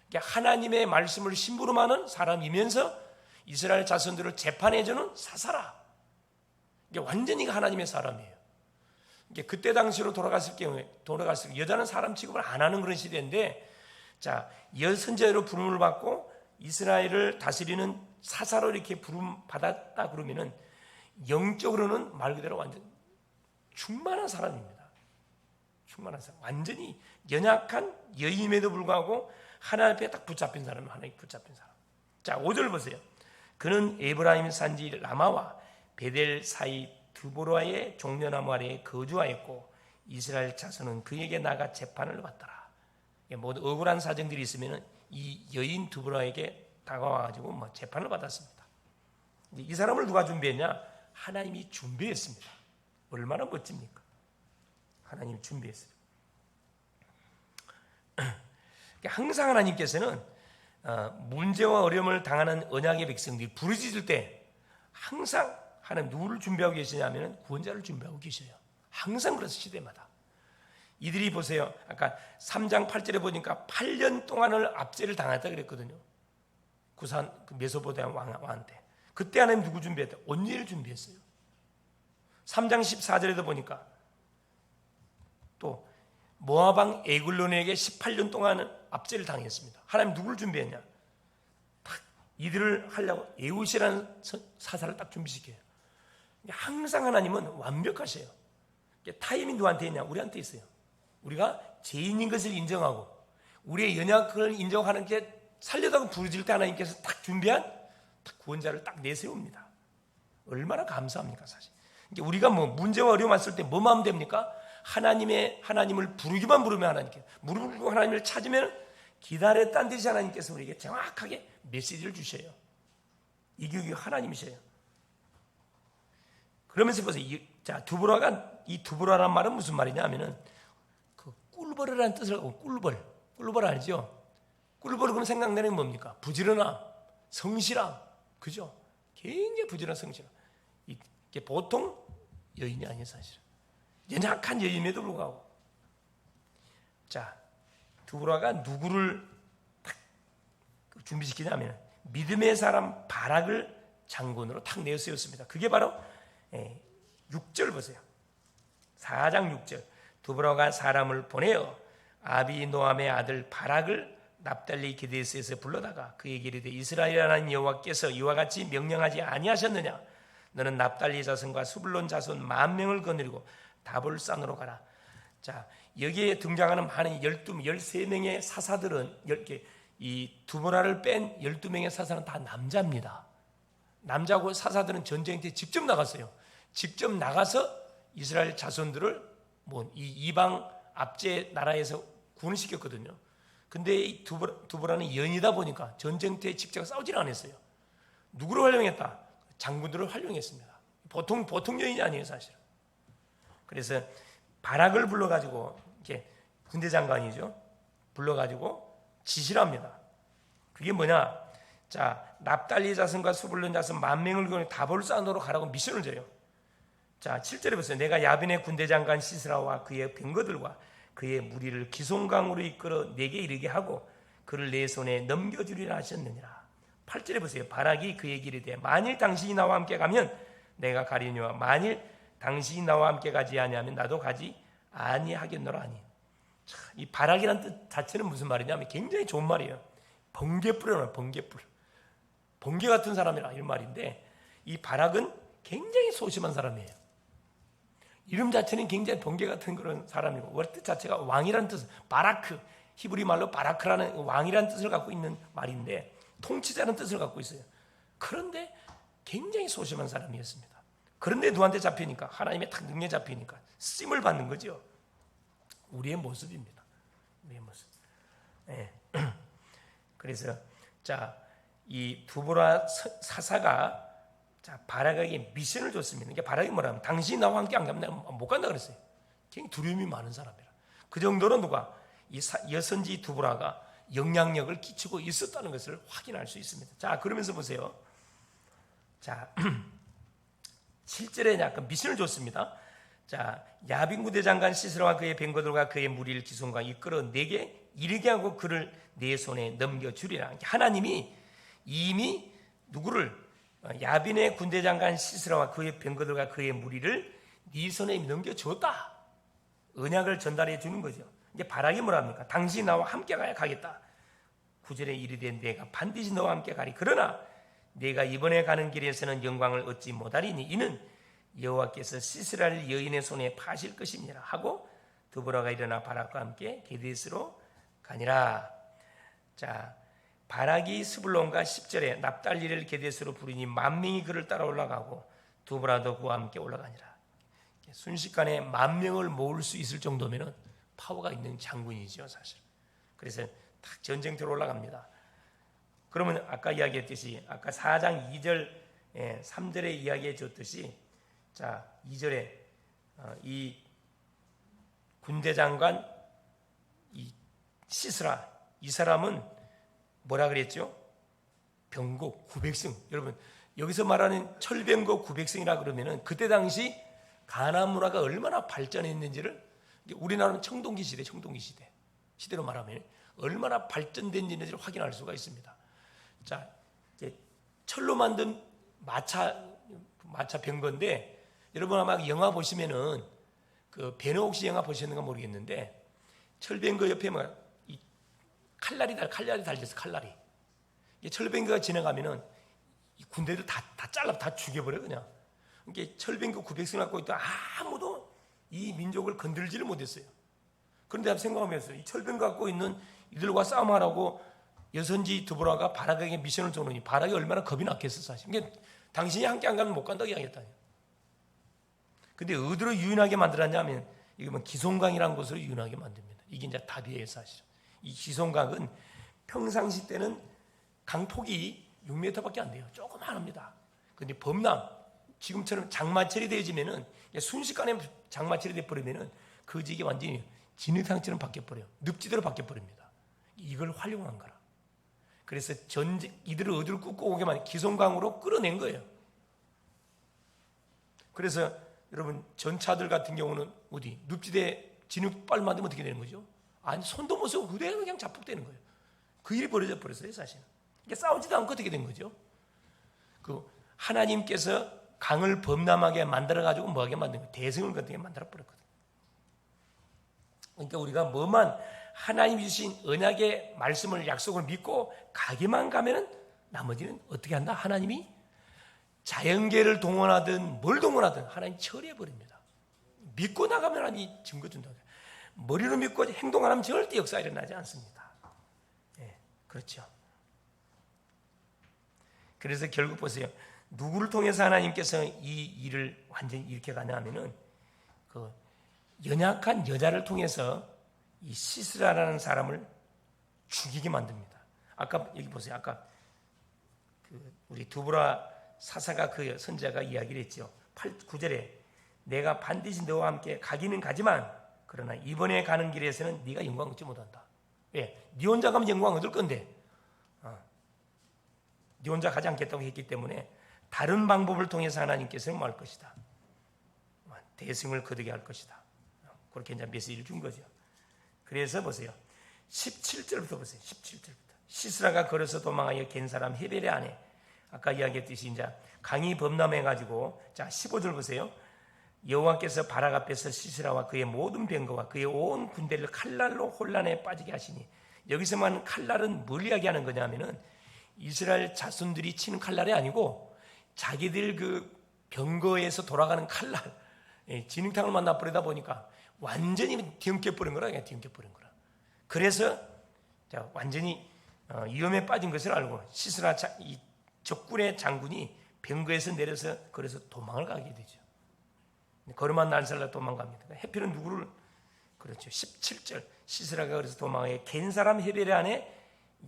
그러니까 하나님의 말씀을 심부름하는 사람이면서 이스라엘 자손들을 재판해주는 사사라. 그러니까 완전히 하나님의 사람이에요. 그러니까 그때 당시로 돌아갔을 경우에 여자는 사람 취급을 안 하는 그런 시대인데, 자, 여선지자로 부름을 받고 이스라엘을 다스리는 사사로 이렇게 부름 받았다 그러면은 영적으로는 말 그대로 완전 충만한 사람입니다. 충만한 사람, 완전히 연약한 여인임에도 불구하고 하나님 앞에 딱 붙잡힌 사람이 하나님 붙잡힌 사람. 자, 5절 보세요. 그는 에브라임 산지 라마와 베델 사이 드보라의 종려나무 아래에 거주하였고 이스라엘 자손은 그에게 나가 재판을 받더라. 모두 억울한 사정들이 있으면 이 여인 드보라에게 다가와가지고 뭐 재판을 받았습니다. 이 사람을 누가 준비했냐? 하나님이 준비했습니다. 얼마나 멋집니까? 하나님이 준비했어요. 항상 하나님께서는 문제와 어려움을 당하는 언약의 백성들이 부르짖을 때 항상 하나님 누구를 준비하고 계시냐면 구원자를 준비하고 계셔요. 항상 그래서 시대마다. 이들이 보세요. 아까 3장 8절에 보니까 8년 동안을 압제를 당했다 그랬거든요. 구산 그 메소포타미아 왕한테. 그때 하나님 누구 준비했다? 온니를 준비했어요. 3장 14절에도 보니까 또 모압 왕 에글론에게 18년 동안은 압제를 당했습니다. 하나님 누구를 준비했냐? 딱 이들을 하려고 에웃이라는 사사를 딱 준비시켜요. 항상 하나님은 완벽하세요. 타임이 누구한테 있냐? 우리한테 있어요. 우리가 죄인인 것을 인정하고 우리의 연약을 인정하는 게 살려다가 부르질 때 하나님께서 딱 준비한 딱 구원자를 딱 내세웁니다. 얼마나 감사합니까, 사실. 우리가 뭐 문제와 어려움 왔을 때 뭐만 하면 됩니까? 하나님을 부르기만 부르면 하나님께 무릎 꿇고 하나님을 찾으면 기다렸다는 듯이 하나님께서 우리에게 정확하게 메시지를 주셔요. 이게 하나님이셔요. 그러면서 보세요. 자, 이 두보라란 말은 무슨 말이냐 하면은 그 꿀벌이라는 뜻을 갖고 꿀벌 알죠? 꿀벌 그러면 생각나는 게 뭡니까? 부지런함, 성실함, 그죠? 굉장히 부지런한 성실함. 이게 보통 여인이 아니에요, 사실은. 연약한 여인에도 불구하고. 자, 두보라가 누구를 딱 준비시키냐면 믿음의 사람 바락을 장군으로 탁 내세웠습니다. 그게 바로 6절 보세요. 4장 6절. 두보라가 사람을 보내어 아비노함의 아들 바락을 납달리 기드에스에서 불러다가 그에게 이르되 이스라엘 하나님 여호와께서 이와 같이 명령하지 아니하셨느냐? 너는 납달리 자손과 수불론 자손 10,000명을 거느리고 다볼산으로 가라. 자, 여기에 등장하는 많은 13명의 사사들은 이 두보라를 뺀 12명의 사사는 다 남자입니다. 남자고 사사들은 전쟁 때 직접 나갔어요. 직접 나가서 이스라엘 자손들을 이 이방 압제 나라에서 구원시켰거든요. 근데 이 두보라는 여인이다 보니까 전쟁 때 직접 싸우질 않았어요. 누구를 활용했다? 장군들을 활용했습니다. 보통 여인이 아니에요, 사실. 그래서 바락을 불러가지고 이렇게 군대 장관이죠. 불러가지고 지시를 합니다. 그게 뭐냐? 자, 납달리 자손과 수불론 자손 10,000명을 거느리고 다볼산으로 가라고 미션을 줘요. 자, 7절에 보세요. 내가 야빈의 군대 장관 시스라와 그의 병거들과 그의 무리를 기송강으로 이끌어 내게 이르게 하고 그를 내 손에 넘겨주리라 하셨느니라. 8절에 보세요. 바락이 그에게 이르되 만일 당신이 나와 함께 가면 내가 가리니와 만일 당신이 나와 함께 가지 아니하면 나도 가지 아니하겠노라 하니. 자, 이 바락이라는 뜻 자체는 무슨 말이냐면 굉장히 좋은 말이에요. 번개불이라는 번개불. 번개 같은 사람이라 이런 말인데 이 바락은 굉장히 소심한 사람이에요. 이름 자체는 굉장히 번개 같은 그런 사람이고 원래 뜻 자체가 왕이라는 뜻, 바라크, 히브리 말로 바라크라는 왕이라는 뜻을 갖고 있는 말인데 통치자라는 뜻을 갖고 있어요. 그런데 굉장히 소심한 사람이었습니다. 그런데 누구한테 잡히니까 하나님의 딱 능력에 잡히니까 쓰임을 받는 거죠. 우리의 모습입니다. 우리의 모습. 네. 그래서 자, 이 두보라 사사가 자, 바락에게 미션을 줬습니다. 그러니까 바락이 뭐라면 당신이 나와 함께 안 가면 내가 못 간다 그랬어요. 굉장히 두려움이 많은 사람이라. 그 정도로 누가 이 여선지 두보라가 영향력을 끼치고 있었다는 것을 확인할 수 있습니다. 자, 그러면서 보세요. 자, 7절에 약간 미션을 줬습니다. 자, 야빈 군대 장관 시스라와 그의 병거들과 그의 무리를 기송과 이끌어 내게 이르게 하고 그를 내 손에 넘겨주리라. 하나님이 이미 누구를 야빈의 군대 장관 시스라와 그의 병거들과 그의 무리를 네 손에 넘겨줬다. 언약을 전달해 주는 거죠. 이제 바락이 뭐랍니까? 당신이 나와 함께 가겠다. 9절에 이르되 내가 반드시 너와 함께 가리. 그러나 내가 이번에 가는 길에서는 영광을 얻지 못하리니 이는 여호와께서 시스라를 여인의 손에 파실 것이니라 하고 두보라가 일어나 바락과 함께 게데스로 가니라. 자, 바락이 스불론과 10절에 납달리를 게데스로 부르니 10,000명이 그를 따라 올라가고 두보라도 그와 함께 올라가니라. 순식간에 10,000명을 모을 수 있을 정도면 파워가 있는 장군이죠, 사실. 그래서 딱 전쟁터로 올라갑니다. 그러면 아까 이야기했듯이 아까 4장 2절 3절에 이야기해 줬듯이 자 2절에 이 군대 장관 이 시스라 이 사람은 뭐라 그랬죠? 병거 900승. 여러분 여기서 말하는 철병거 900승이라 그러면은 그때 당시 가나안 문화가 얼마나 발전했는지를 우리나라는 청동기 시대로 말하면 얼마나 발전된지를 확인할 수가 있습니다. 자, 철로 만든 마차 병거인데 여러분 아마 영화 보시면은 그 배너 혹시 영화 보셨는가 모르겠는데 철병거 옆에 칼날이 달렸어. 칼날이. 이게 철병거가 지나가면은 이 군대들 다 잘라 다 죽여버려 그냥. 이게 철병거 900성 갖고 있다 아무도 이 민족을 건들지를 못했어요. 그런데 한번 생각하면서 이 철병거 갖고 있는 이들과 싸움하라고 여선지 드보라가 바락에게 미션을 줬느니 바락이 얼마나 겁이 났겠어 사실. 이게 당신이 함께 안 가면 못 간다고 이야기했다니. 근데 어디로 유인하게 만들었냐면 이게 뭐 기송강이라는 곳으로 유인하게 만듭니다. 이게 이제 답이에요 사실. 이 기송강은 평상시 때는 강폭이 6m밖에 안 돼요. 조그만합니다. 근데 범람 지금처럼 장마철이 되어지면은 순식간에 장마철이 돼버리면은 그 지역이 완전히 진흙탕처럼 바뀌어버려요. 늪지대로 바뀌어버립니다. 이걸 활용한 거라. 그래서 이들을 어디로 끌고 오게만 기송강으로 끌어낸 거예요. 그래서 여러분 전차들 같은 경우는 어디 늪지대 진흙발 만들면 어떻게 되는 거죠? 아니 손도 못 쓰고 그대로 그냥 자폭되는 거예요. 그 일이 벌어져 버렸어요 사실은. 이게 싸우지도 않고 어떻게 된 거죠? 그 하나님께서 강을 범람하게 만들어 가지고 뭐하게 만든 거예요? 대성을 거두게 만들어 버렸거든요. 그러니까 우리가 뭐만 하나님이 주신 언약의 말씀을 약속을 믿고 가기만 가면은 나머지는 어떻게 한다? 하나님이 자연계를 동원하든 뭘 동원하든 하나님 처리해 버립니다. 믿고 나가면 하나님이 증거 준다. 머리로 믿고 행동 안 하면 절대 역사 일어나지 않습니다. 예, 그렇죠. 그래서 결국 보세요. 누구를 통해서 하나님께서 이 일을 완전히 이렇게 가능하면은 그 연약한 여자를 통해서 이 시스라라는 사람을 죽이게 만듭니다. 아까 여기 보세요. 아까 그 우리 두보라 사사가 그 선지자가 이야기를 했죠. 9절에 내가 반드시 너와 함께 가기는 가지만 그러나 이번에 가는 길에서는 네가 영광 얻지 못한다. 왜? 네 혼자 가면 영광 얻을 건데 네 혼자 가지 않겠다고 했기 때문에 다른 방법을 통해서 하나님께서는 뭐 할 것이다. 대승을 거두게 할 것이다. 그렇게 이제 메시지를 준 거죠. 그래서 보세요. 17절부터 보세요. 17절부터. 시스라가 걸어서 도망하여 겐 사람 헤벨의 아내. 아까 이야기했듯이 이제 강이 범람해가지고 자 15절 보세요. 여호와께서 바락 앞에서 시스라와 그의 모든 병거와 그의 온 군대를 칼날로 혼란에 빠지게 하시니 여기서만 칼날은 뭘 이야기하는 거냐면은 이스라엘 자손들이 치는 칼날이 아니고 자기들 그 병거에서 돌아가는 칼날 진흙탕을 만나 버리다 보니까 완전히 뒤엉켜버린 거라. 뒤엉켜버린 거라. 그래서 자, 완전히 위험에 빠진 것을 알고 시스라 이 적군의 장군이 병거에서 내려서 그래서 도망을 가게 되죠. 걸음만 날살라 도망갑니다. 해필은 누구를 그렇죠. 17절 시스라가 그래서 도망하여 겐 사람 헤벨의 아내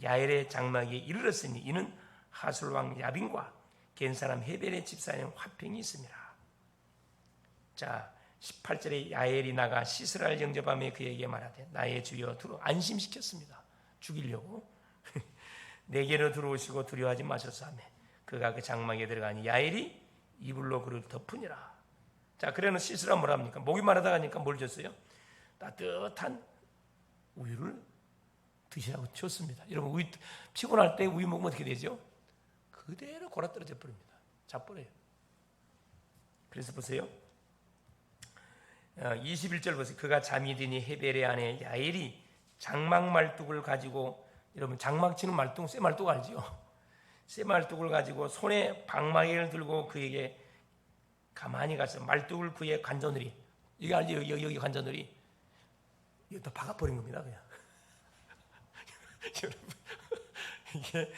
야엘의 장막에 이르렀으니 이는 하술 왕 야빈과 겐 사람 헤벨의 집사인 화평이 있습니다. 자 18절에 야엘이 나가 시스라를 영접하며 그에게 말하되 나의 주여 들어 안심시켰습니다. 죽이려고 내게로 들어오시고 두려워하지 마소서 하며 그가 그 장막에 들어가니 야엘이 이불로 그를 덮으니라. 자 그래는 시스라 뭐랍니까? 목이 마르다 가니까 뭘 줬어요? 따뜻한 우유를 드시라고 줬습니다. 여러분 우유 피곤할 때 우유 먹으면 어떻게 되죠? 그대로 골아떨어져 버립니다. 자버려요. 그래서 보세요. 21절 보세요. 그가 잠이 드니 헤벨의 아내 야엘이 장막 말뚝을 가지고 여러분 장막 치는 말뚝 쇠 말뚝 알죠? 쇠 말뚝을 가지고 손에 방망이를 들고 그에게 가만히 가서 말뚝을 그의 관자놀이 여기 알죠? 여기 관자놀이 여기다 박아버린 겁니다. 그냥 여러분 이게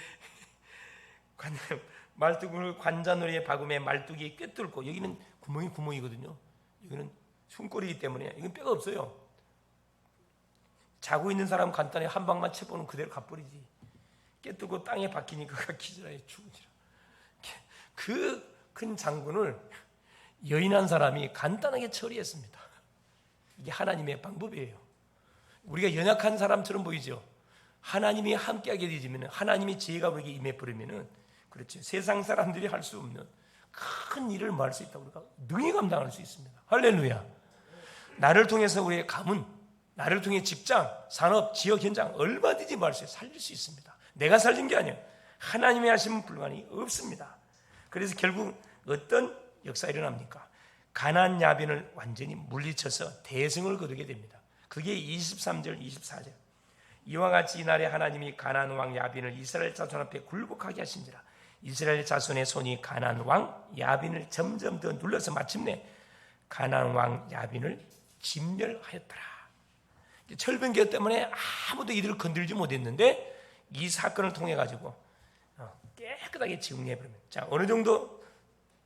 말뚝을 관자놀이에 박으면 말뚝이 꿰뚫고 여기는 구멍이거든요. 여기는 숨골이기 때문에 이건 뼈가 없어요. 자고 있는 사람 간단히 한 방만 쳐보면 그대로 가버리지. 꿰뚫고 땅에 박히니까 기절하여 죽으니라. 그 큰 장군을 여인한 사람이 간단하게 처리했습니다. 이게 하나님의 방법이에요. 우리가 연약한 사람처럼 보이죠. 하나님이 함께하게 되지면 하나님의 지혜가 우리에게 임해버리면은 그렇죠. 세상 사람들이 할 수 없는 큰 일을 뭐 할 수 있다고 우리가 능히 감당할 수 있습니다. 할렐루야. 나를 통해서 우리의 가문, 나를 통해 직장, 산업, 지역 현장 얼마든지 뭐 할 수 있어요. 살릴 수 있습니다. 내가 살린 게 아니에요. 하나님이 하시면 불만이 없습니다. 그래서 결국 어떤 역사가 일어납니까? 가나안 야빈을 완전히 물리쳐서 대승을 거두게 됩니다. 그게 23절, 24절. 이와 같이 이날에 하나님이 가나안 왕 야빈을 이스라엘 자손 앞에 굴복하게 하신지라. 이스라엘 자손의 손이 가나안 왕 야빈을 점점 더 눌러서 마침내 가나안 왕 야빈을 진멸하였더라. 철병기업 때문에 아무도 이들을 건들지 못했는데 이 사건을 통해 가지고 깨끗하게 정리해버립니다. 자, 어느 정도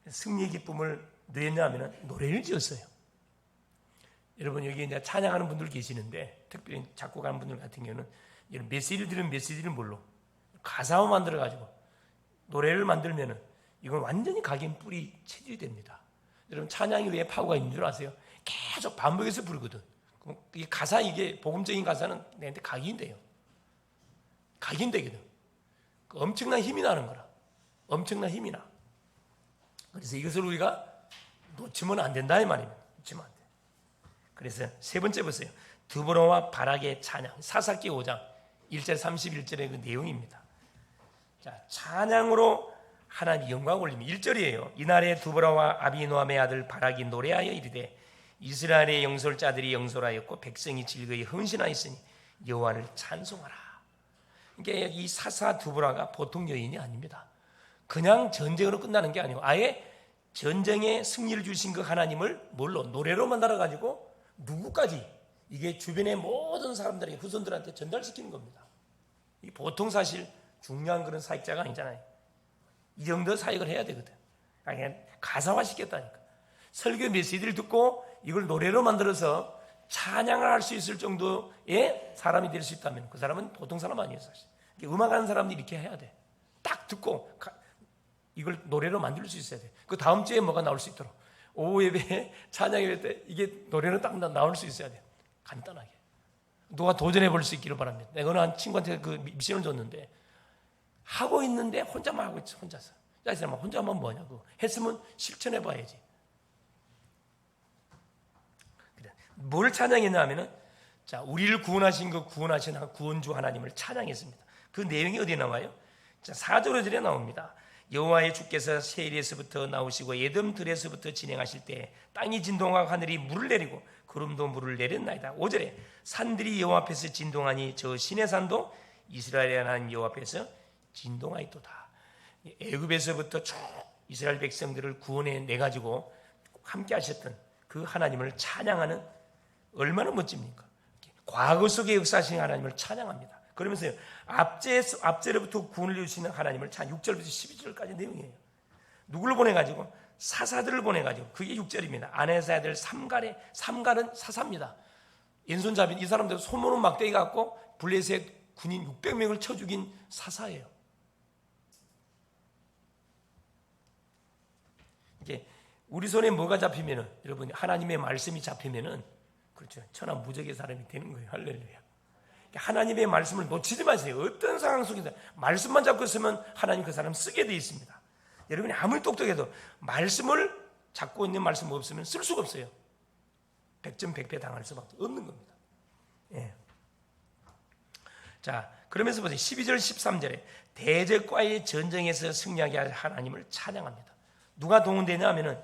승리의 기쁨을 누렸냐면 노래를 지었어요. 여러분 여기 이제 찬양하는 분들 계시는데 특별히 작곡하는 분들 같은 경우는 이런 메시지를 뭘로 가사만 만들어 가지고 노래를 만들면은 이건 완전히 각인 뿌리 체질이 됩니다. 여러분 찬양이 왜 파워가 있는 줄 아세요? 계속 반복해서 부르거든. 이 가사 이게 복음적인 가사는 내한테 각인돼요. 각인되거든. 엄청난 힘이 나는 거라. 엄청난 힘이 나. 그래서 이것을 우리가 놓치면 안 된다 이 말입니다. 놓치면 안 돼. 그래서 세 번째 보세요. 드보라와 바락의 찬양. 사사기 5장 1절 31절의 그 내용입니다. 자, 찬양으로 하나님 영광 올립니다. 1절이에요. 이날에 드보라와 아비노함의 아들 바락이 노래하여 이르되 이스라엘의 영솔자들이 영솔하였고 백성이 즐거이 헌신하였으니 여호와를 찬송하라. 그러니까 이 사사 드보라가 보통 여인이 아닙니다. 그냥 전쟁으로 끝나는 게 아니고 아예 전쟁에 승리를 주신 그 하나님을 뭘로 노래로 만들어 가지고 누구까지 이게 주변의 모든 사람들에게 후손들한테 전달시키는 겁니다. 이 보통 사실 중요한 그런 사역자가 아니잖아요. 이 정도 사역을 해야 되거든. 그냥 가사화 시켰다니까. 설교 메시지를 듣고 이걸 노래로 만들어서 찬양을 할 수 있을 정도의 사람이 될 수 있다면 그 사람은 보통 사람 아니에요. 사실 음악하는 사람들이 이렇게 해야 돼. 딱 듣고 이걸 노래로 만들 수 있어야 돼. 그 다음 주에 뭐가 나올 수 있도록 오후 예배에 찬양 예배 때 이게 노래로 딱 나올 수 있어야 돼. 간단하게 누가 도전해 볼 수 있기를 바랍니다. 내가 어느 한 친구한테 그 미션을 줬는데 하고 있는데 혼자만 하고 있어. 혼자서. 야, 이 사람아 혼자만 뭐냐고 했으면 실천해 봐야지. 뭘 찬양했냐 하면은 자, 우리를 구원하신 그 구원하신 구원주 하나님을 찬양했습니다. 그 내용이 어디에 나와요? 자, 4절 5절에 나옵니다. 여호와의 주께서 세일에서부터 나오시고 에돔 들에서부터 진행하실 때 땅이 진동하고 하늘이 물을 내리고 구름도 물을 내렸나이다. 5절에 산들이 여호와 앞에서 진동하니 저 신의 산도 이스라엘의 하나님 여호와 앞에서 진동하였도다. 애굽에서부터 쭉 이스라엘 백성들을 구원해 내 가지고 함께 하셨던 그 하나님을 찬양하는 얼마나 멋집니까? 과거 속에 역사하신 하나님을 찬양합니다. 그러면서요, 앞제로부터 구원을 주시는 하나님을 찬 6절부터 12절까지 내용이에요. 누구를 보내가지고? 사사들을 보내가지고, 그게 6절입니다. 아내사 아들 삼갈은 사사입니다. 왼손잡이 이 사람들 손모는 막대기 갖고 블레셋 군인 600명을 쳐 죽인 사사예요. 이게 우리 손에 뭐가 잡히면은, 여러분, 하나님의 말씀이 잡히면은, 그렇죠. 천하무적의 사람이 되는 거예요. 할렐루야. 하나님의 말씀을 놓치지 마세요. 어떤 상황 속에서 말씀만 잡고 있으면 하나님 그 사람 쓰게 되어 있습니다. 여러분이 아무리 똑똑해도 말씀을 잡고 있는 말씀 없으면 쓸 수가 없어요. 100점 100배 당할 수밖에 없는 겁니다. 예. 자, 그러면서 보세요. 12절 13절에 대적과의 전쟁에서 승리하게 할 하나님을 찬양합니다. 누가 동원되냐 하면은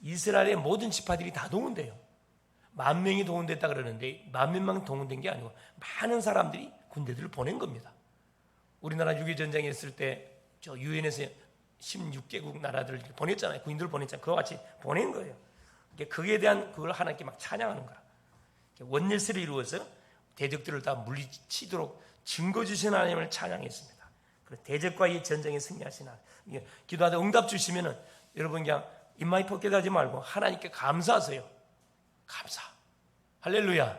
이스라엘의 모든 지파들이 다 동원돼요. 10,000명이 동원됐다 그러는데 10,000명 동원된 게 아니고 많은 사람들이 군대들을 보낸 겁니다. 우리나라 6.25 전쟁에 있을 때 저 유엔에서 16개국 나라들을 보냈잖아요. 군인들을 보냈잖아요. 그와 같이 보낸 거예요. 그에 대한 그걸 하나님께 막 찬양하는 거야. 원일세를 이루어서 대적들을 다 물리치도록 증거 주신 하나님을 찬양했습니다. 대적과 이 전쟁에 승리하신 하나님. 기도하다 응답 주시면은 여러분 그냥 입마이 벗겨다지 말고 하나님께 감사하세요. 감사. 할렐루야.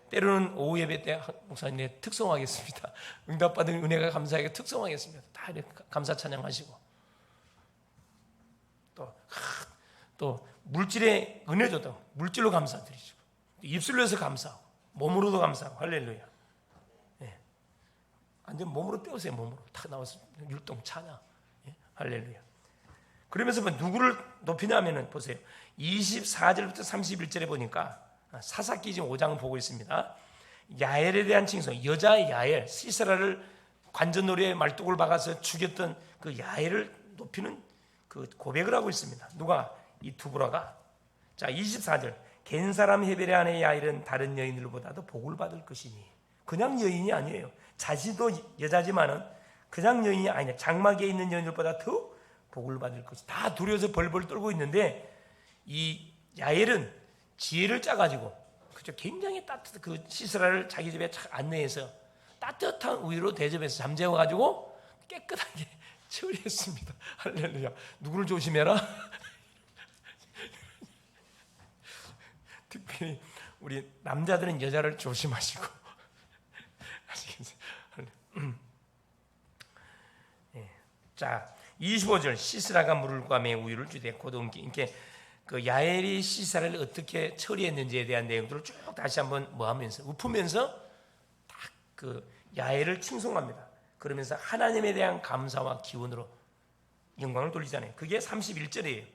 때로는 오후 예배 때 목사님 내 특성하겠습니다. 응답받은 은혜가 감사하게 특성하겠습니다. 다 이렇게 감사 찬양하시고 또 물질에 은혜 줬다고 물질로 감사드리시고 입술로 해서 감사하고 몸으로도 감사하고 할렐루야. 네. 완전 몸으로 떼우세요. 몸으로 탁 나와서 율동 찬양. 네. 할렐루야. 그러면서 누구를 높이냐면은 보세요. 24절부터 31절에 보니까 사사기 지금 5장 보고 있습니다. 야엘에 대한 칭송, 여자 야엘, 시스라를 관전놀이에 말뚝을 박아서 죽였던 그 야엘을 높이는 그 고백을 하고 있습니다. 누가? 이 두보라가. 자, 24절 겐 사람 헤벨의 아내 야엘은 다른 여인들보다도 복을 받을 것이니 그냥 여인이 아니에요. 자신도 여자지만은 그냥 여인이 아니라 장막에 있는 여인들보다 더 복을 받을 것이 다 두려워서 벌벌 떨고 있는데 이 야엘은 지혜를 짜가지고 그죠? 굉장히 따뜻한 그 시스라를 자기 집에 안내해서 따뜻한 우유로 대접해서 잠재워가지고 깨끗하게 처리했습니다. 할렐루야. 누구를 조심해라? 특별히 우리 남자들은 여자를 조심하시고 아시겠어요? 자, 25절 시스라가 물을 구하며 우유를 주되 고동기 이렇게 그 야엘이 시스라를 어떻게 처리했는지에 대한 내용들을 쭉 다시 한번 하면서 읊으면서 딱 그 야엘을 칭송합니다. 그러면서 하나님에 대한 감사와 기원으로 영광을 돌리잖아요. 그게 31절이에요.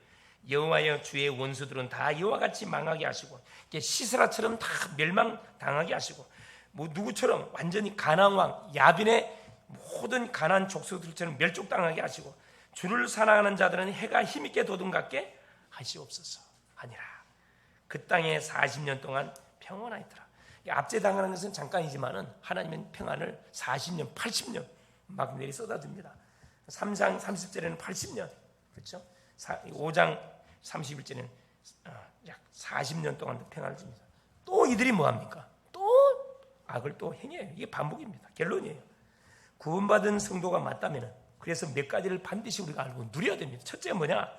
여호와여 주의 원수들은 다 이와 같이 망하게 하시고 시스라처럼 다 멸망당하게 하시고 뭐 누구처럼 완전히 가나안 왕 야빈의 모든 가나안 족속들처럼 멸족당하게 하시고 주를 사랑하는 자들은 해가 힘있게 도둑같게 하시옵소서. 아니라 그 땅에 40년 동안 평안하였더라. 압제당하는 것은 잠깐이지만은 하나님은 평안을 40년, 80년 막 내리 쏟아줍니다. 3장 30절에는 80년, 그렇죠? 5장 31절에는 약 40년 동안 평안을 줍니다. 또 이들이 뭐합니까? 또 악을 또 행해요. 이게 반복입니다. 결론이에요. 구원받은 성도가 맞다면 그래서 몇 가지를 반드시 우리가 알고 누려야 됩니다. 첫째가 뭐냐?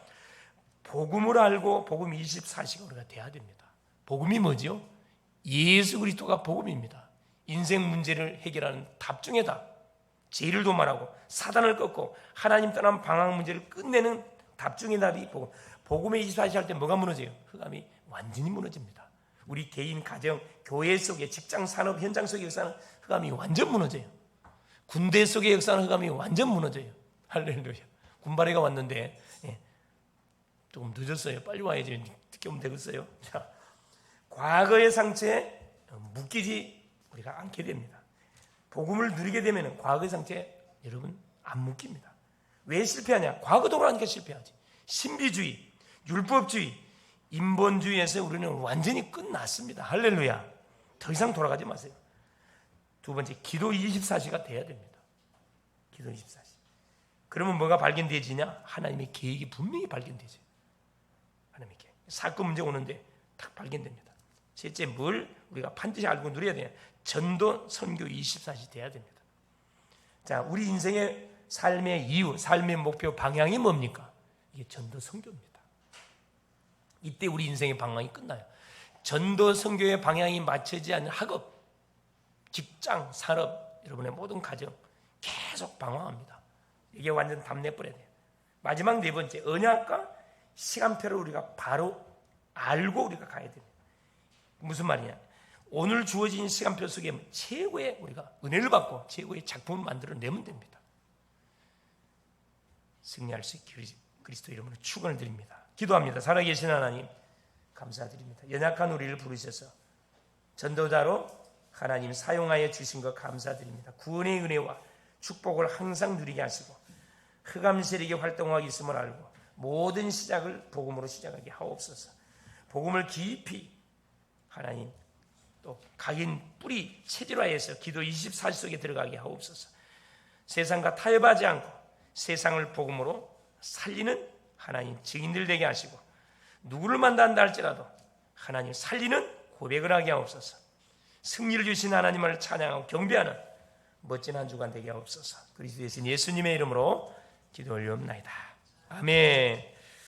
복음을 알고 복음 24시간 우리가 돼야 됩니다. 복음이 뭐죠? 예수 그리스도가 복음입니다. 인생 문제를 해결하는 답 중에 답. 죄를 도말하고 사단을 꺾고 하나님 떠난 방황 문제를 끝내는 답 중의 답이 복음. 복음에 24시 할 때 뭐가 무너져요? 흑암이 완전히 무너집니다. 우리 개인, 가정, 교회 속에 직장, 산업, 현장 속의 역사는 흑암이 완전 무너져요. 군대 속의 역사는 흑암이 완전 무너져요. 할렐루야. 군바리가 왔는데 조금 늦었어요. 빨리 와야지. 늦게 오면 되겠어요. 자, 과거의 상처에 묶이지 우리가 않게 됩니다. 복음을 누리게 되면 과거의 상처에 여러분 안 묶입니다. 왜 실패하냐? 과거 동안하니까 실패하지. 신비주의, 율법주의, 인본주의에서 우리는 완전히 끝났습니다. 할렐루야. 더 이상 돌아가지 마세요. 두 번째, 기도 24시가 돼야 됩니다. 기도 24시. 그러면 뭐가 발견되지냐? 하나님의 계획이 분명히 발견되죠. 하나님의 계획. 사건 문제 오는데 딱 발견됩니다. 셋째, 뭘 우리가 반드시 알고 누려야 되냐? 전도 선교 24시 돼야 됩니다. 자, 우리 인생의 삶의 이유, 삶의 목표, 방향이 뭡니까? 이게 전도 선교입니다. 이때 우리 인생의 방향이 끝나요. 전도 선교의 방향이 맞춰지지 않는 학업, 직장, 산업, 여러분의 모든 가정 계속 방황합니다. 이게 완전 답내버려야 돼요. 마지막 네 번째, 언약과 시간표를 우리가 바로 알고 우리가 가야 됩니다. 무슨 말이냐? 오늘 주어진 시간표 속에 최고의 우리가 은혜를 받고 최고의 작품을 만들어내면 됩니다. 승리할 수 있게 그리스도 이름으로 축원을 드립니다. 기도합니다. 살아계신 하나님 감사드립니다. 연약한 우리를 부르셔서 전도자로 하나님 사용하여 주신 것 감사드립니다. 구원의 은혜와 축복을 항상 누리게 하시고 흑암 세력이 활동하고 있음을 알고 모든 시작을 복음으로 시작하게 하옵소서. 복음을 깊이 하나님 또 각인 뿌리 체질화해서 기도 24시 속에 들어가게 하옵소서. 세상과 타협하지 않고 세상을 복음으로 살리는 하나님 증인들 되게 하시고 누구를 만난다 할지라도 하나님 살리는 고백을 하게 하옵소서. 승리를 주신 하나님을 찬양하고 경배하는 멋진 한 주간 되게 하옵소서. 그리스도 예수님의 이름으로 기도 올리옵나이다. 아멘.